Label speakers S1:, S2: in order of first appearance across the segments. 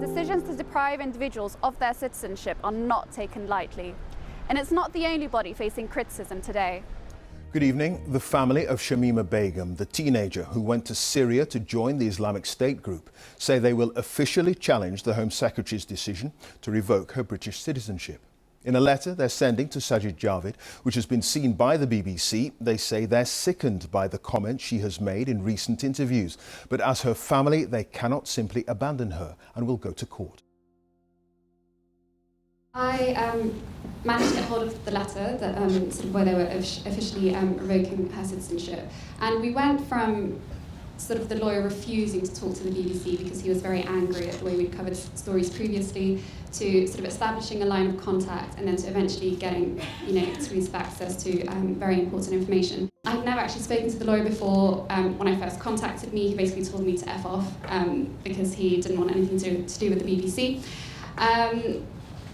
S1: Decisions to deprive individuals of their citizenship are not taken lightly. And it's not the only body facing criticism today.
S2: Good evening. The family of Shamima Begum, the teenager who went to Syria to join the Islamic State group, say they will officially challenge the Home Secretary's decision to revoke her British citizenship. In a letter they're sending to Sajid Javid, which has been seen by the BBC, they say they're sickened by the comments she has made in recent interviews. But as her family, they cannot simply abandon her and will go to court.
S3: I managed to get hold of the letter that where they were officially revoking her citizenship, and we went from sort of the lawyer refusing to talk to the BBC because he was very angry at the way we'd covered stories previously, to sort of establishing a line of contact, and then to eventually getting exclusive access to very important information. I'd never actually spoken to the lawyer before. When I first contacted me, he basically told me to F off because he didn't want anything to do with the BBC.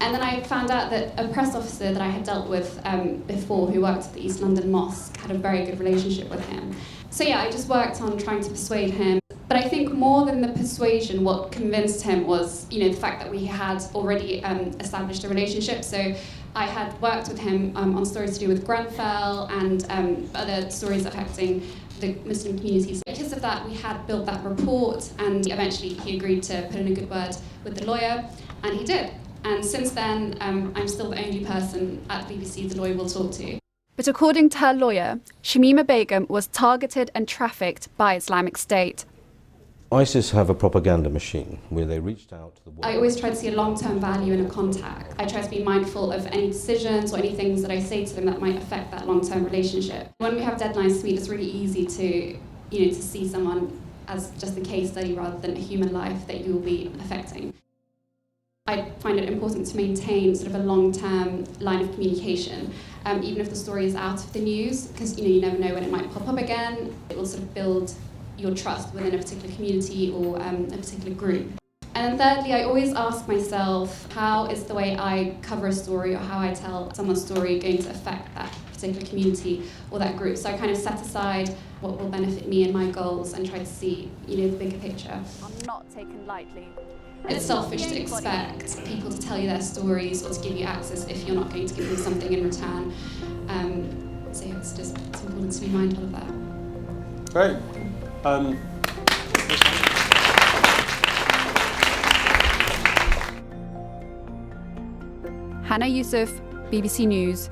S3: And then I found out that a press officer that I had dealt with before, who worked at the East London Mosque, had a very good relationship with him. So yeah, I just worked on trying to persuade him. But I think more than the persuasion, what convinced him was, the fact that we had already established a relationship. So I had worked with him on stories to do with Grenfell and other stories affecting the Muslim communities. Because of that, we had built that report, and eventually he agreed to put in a good word with the lawyer, and he did. And since then, I'm still the only person at the BBC the lawyer will talk to.
S1: But according to her lawyer, Shamima Begum was targeted and trafficked by Islamic State.
S4: ISIS have a propaganda machine where they reached out to the world.
S3: I always try to see a long-term value in a contact. I try to be mindful of any decisions or any things that I say to them that might affect that long-term relationship. When we have deadlines to meet, it's really easy to, to see someone as just a case study rather than a human life that you will be affecting. I find it important to maintain sort of a long-term line of communication, even if the story is out of the news, because you never know when it might pop up again. It will sort of build your trust within a particular community or a particular group. And then thirdly, I always ask myself, how is the way I cover a story or how I tell someone's story going to affect that particular community or that group? So I kind of set aside what will benefit me and my goals and try to see, the bigger picture.
S1: Are not taken lightly.
S3: It's selfish to expect people to tell you their stories or to give you access if you're not going to give them something in return. So yeah, it's important to be mindful of that.
S5: Great.
S1: Hanna, Yusuf, BBC News.